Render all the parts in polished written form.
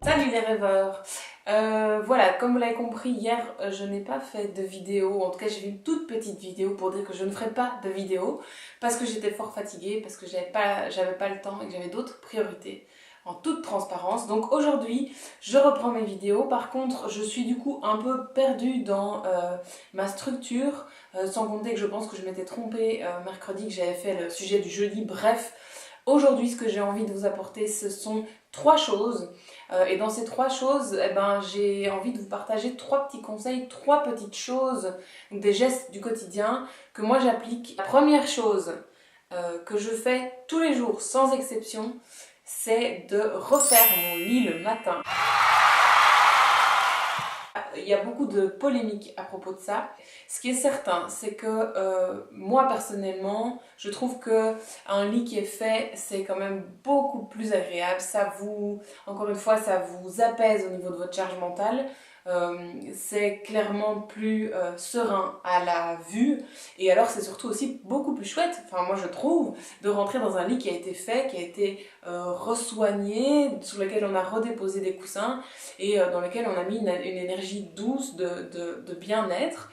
Salut les rêveurs. Voilà, comme vous l'avez compris, hier je n'ai pas fait de vidéo, en tout cas j'ai fait une toute petite vidéo pour dire que je ne ferai pas de vidéo parce que j'étais fort fatiguée, parce que j'avais pas le temps et que j'avais d'autres priorités, en toute transparence. Donc aujourd'hui je reprends mes vidéos. Par contre je suis du coup un peu perdue dans ma structure, sans compter que je pense que je m'étais trompée mercredi, que j'avais fait le sujet du jeudi. Bref, aujourd'hui ce que j'ai envie de vous apporter, ce sont trois choses. Et dans ces trois choses, j'ai envie de vous partager trois petits conseils, trois petites choses, donc des gestes du quotidien que moi j'applique. La première chose que je fais tous les jours sans exception, c'est de refaire mon lit le matin. Il y a beaucoup de polémiques à propos de ça. Ce qui est certain, c'est que moi personnellement, je trouve que un lit qui est fait, c'est quand même beaucoup plus agréable. Encore une fois, ça vous apaise au niveau de votre charge mentale. C'est clairement plus serein à la vue, et alors c'est surtout aussi beaucoup plus chouette, enfin moi je trouve, de rentrer dans un lit qui a été fait, qui a été resoigné, sur lequel on a redéposé des coussins et dans lequel on a mis une énergie douce de bien-être.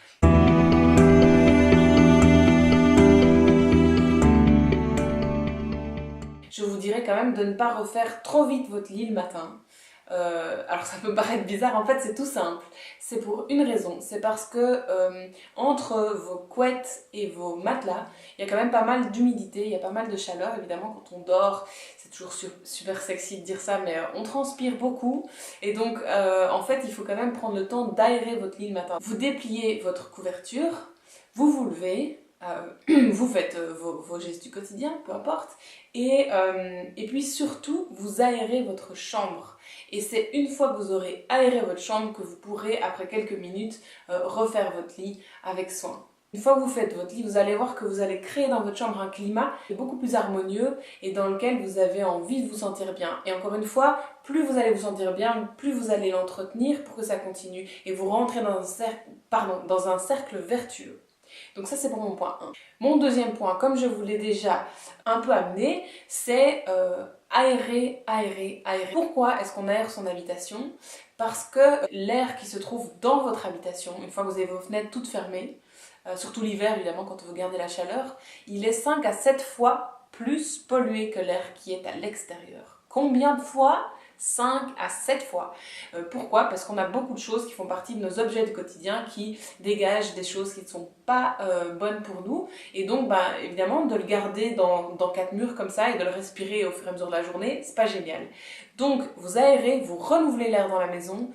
Je vous dirais quand même de ne pas refaire trop vite votre lit le matin. Alors ça peut paraître bizarre, en fait c'est tout simple. C'est pour une raison, c'est parce que entre vos couettes et vos matelas, il y a quand même pas mal d'humidité, il y a pas mal de chaleur. Évidemment quand on dort, c'est toujours super sexy de dire ça, mais on transpire beaucoup. Et donc en fait il faut quand même prendre le temps d'aérer votre lit le matin. Vous dépliez votre couverture, vous vous levez, vous faites vos gestes du quotidien, peu importe, et puis surtout vous aérez votre chambre. Et c'est une fois que vous aurez aéré votre chambre que vous pourrez, après quelques minutes, refaire votre lit avec soin. Une fois que vous faites votre lit, vous allez voir que vous allez créer dans votre chambre un climat qui est beaucoup plus harmonieux et dans lequel vous avez envie de vous sentir bien. Et encore une fois, plus vous allez vous sentir bien, plus vous allez l'entretenir pour que ça continue. Et vous rentrez dans un cercle vertueux. Donc ça c'est pour mon point 1. Mon deuxième point, comme je vous l'ai déjà un peu amené, c'est aérer. Pourquoi est-ce qu'on aère son habitation? Parce que l'air qui se trouve dans votre habitation, une fois que vous avez vos fenêtres toutes fermées, surtout l'hiver évidemment quand on veut garder la chaleur, il est 5 à 7 fois plus pollué que l'air qui est à l'extérieur. Combien de fois? 5 à 7 fois. Pourquoi? Parce qu'on a beaucoup de choses qui font partie de nos objets du quotidien qui dégagent des choses qui ne sont pas bonnes pour nous. Et donc, évidemment, de le garder dans 4 murs comme ça et de le respirer au fur et à mesure de la journée, c'est pas génial. Donc, vous aérez, vous renouvelez l'air dans la maison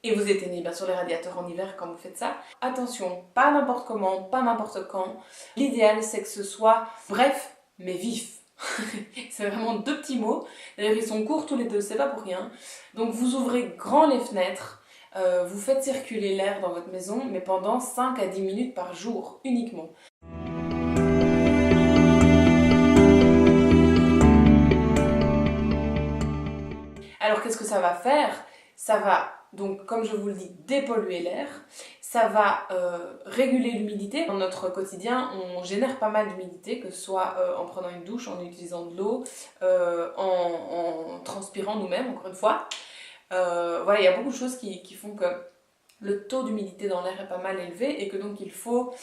et vous éteignez bien sûr les radiateurs en hiver quand vous faites ça. Attention, pas n'importe comment, pas n'importe quand. L'idéal, c'est que ce soit bref, mais vif. C'est vraiment deux petits mots. D'ailleurs ils sont courts tous les deux, c'est pas pour rien. Donc vous ouvrez grand les fenêtres, vous faites circuler l'air dans votre maison, mais pendant 5 à 10 minutes par jour uniquement. Alors qu'est-ce que ça va faire? Ça va donc, comme je vous le dis, dépolluer l'air. Ça va réguler l'humidité. Dans notre quotidien, on génère pas mal d'humidité, que ce soit en prenant une douche, en utilisant de l'eau, en transpirant nous-mêmes, encore une fois. Voilà, il y a beaucoup de choses qui font que le taux d'humidité dans l'air est pas mal élevé et que donc il faut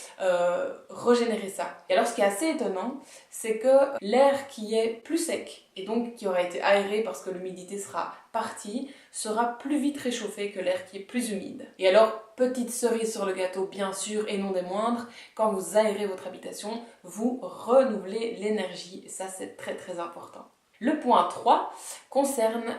régénérer ça. Et alors ce qui est assez étonnant, c'est que l'air qui est plus sec et donc qui aura été aéré parce que l'humidité sera partie, sera plus vite réchauffé que l'air qui est plus humide. Et alors, petite cerise sur le gâteau bien sûr et non des moindres, quand vous aérez votre habitation, vous renouvelez l'énergie et ça c'est très très important. Le point 3 concerne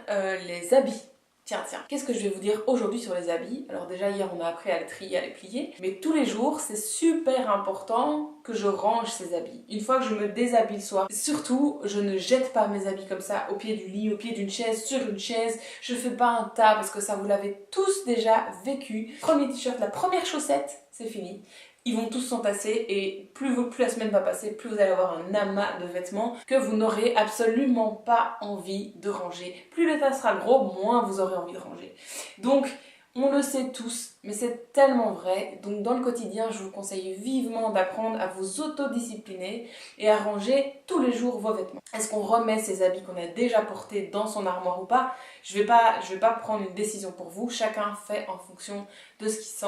les habits. Tiens, qu'est-ce que je vais vous dire aujourd'hui sur les habits? Alors déjà hier on a appris à les trier, à les plier, mais tous les jours c'est super important que je range ces habits. Une fois que je me déshabille le soir, surtout je ne jette pas mes habits comme ça au pied du lit, au pied d'une chaise, sur une chaise, je fais pas un tas parce que ça vous l'avez tous déjà vécu. Premier t-shirt, la première chaussette, c'est fini. Ils vont tous s'entasser et plus la semaine va passer, plus vous allez avoir un amas de vêtements que vous n'aurez absolument pas envie de ranger. Plus le tas sera gros, moins vous aurez envie de ranger. Donc On le sait tous, mais c'est tellement vrai. Donc dans le quotidien, je vous conseille vivement d'apprendre à vous autodiscipliner et à ranger tous les jours vos vêtements. Est-ce qu'on remet ces habits qu'on a déjà portés dans son armoire ou pas? Je vais pas prendre une décision pour vous. Chacun fait en fonction de ce qu'il sent.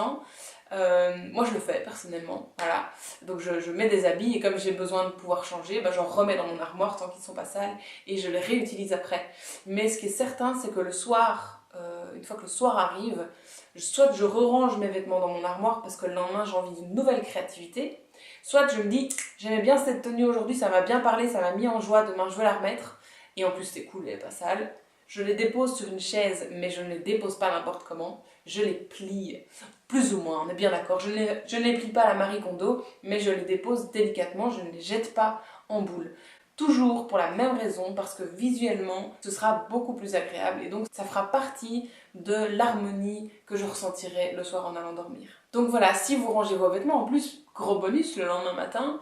Moi je le fais personnellement, voilà. Donc je mets des habits et comme j'ai besoin de pouvoir changer, j'en remets dans mon armoire tant qu'ils ne sont pas sales et je les réutilise après. Mais ce qui est certain, c'est que le soir, une fois que le soir arrive, soit je re-range mes vêtements dans mon armoire parce que le lendemain j'ai envie d'une nouvelle créativité, soit je me dis j'aimais bien cette tenue aujourd'hui, ça m'a bien parlé, ça m'a mis en joie, demain je veux la remettre et en plus c'est cool, elle est pas sale. Je les dépose sur une chaise, mais je ne les dépose pas n'importe comment. Je les plie, plus ou moins, on est bien d'accord. Je ne les plie pas à la Marie Kondo, mais je les dépose délicatement, je ne les jette pas en boule. Toujours pour la même raison, parce que visuellement, ce sera beaucoup plus agréable et donc ça fera partie de l'harmonie que je ressentirai le soir en allant dormir. Donc voilà, si vous rangez vos vêtements, en plus, gros bonus le lendemain matin,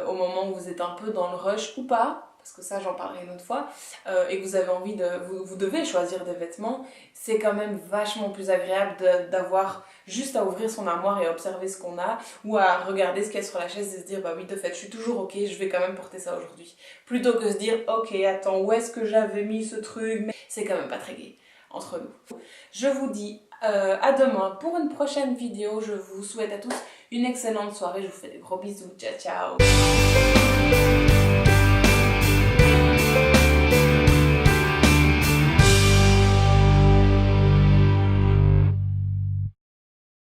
au moment où vous êtes un peu dans le rush ou pas, parce que ça j'en parlerai une autre fois, et que vous avez envie de... Vous devez choisir des vêtements, c'est quand même vachement plus agréable d'avoir juste à ouvrir son armoire et à observer ce qu'on a, ou à regarder ce qu'il y a sur la chaise et se dire bah oui de fait je suis toujours ok, je vais quand même porter ça aujourd'hui. Plutôt que se dire ok attends où est-ce que j'avais mis ce truc, mais c'est quand même pas très gai entre nous. Je vous dis à demain pour une prochaine vidéo, je vous souhaite à tous une excellente soirée, je vous fais des gros bisous, ciao ciao.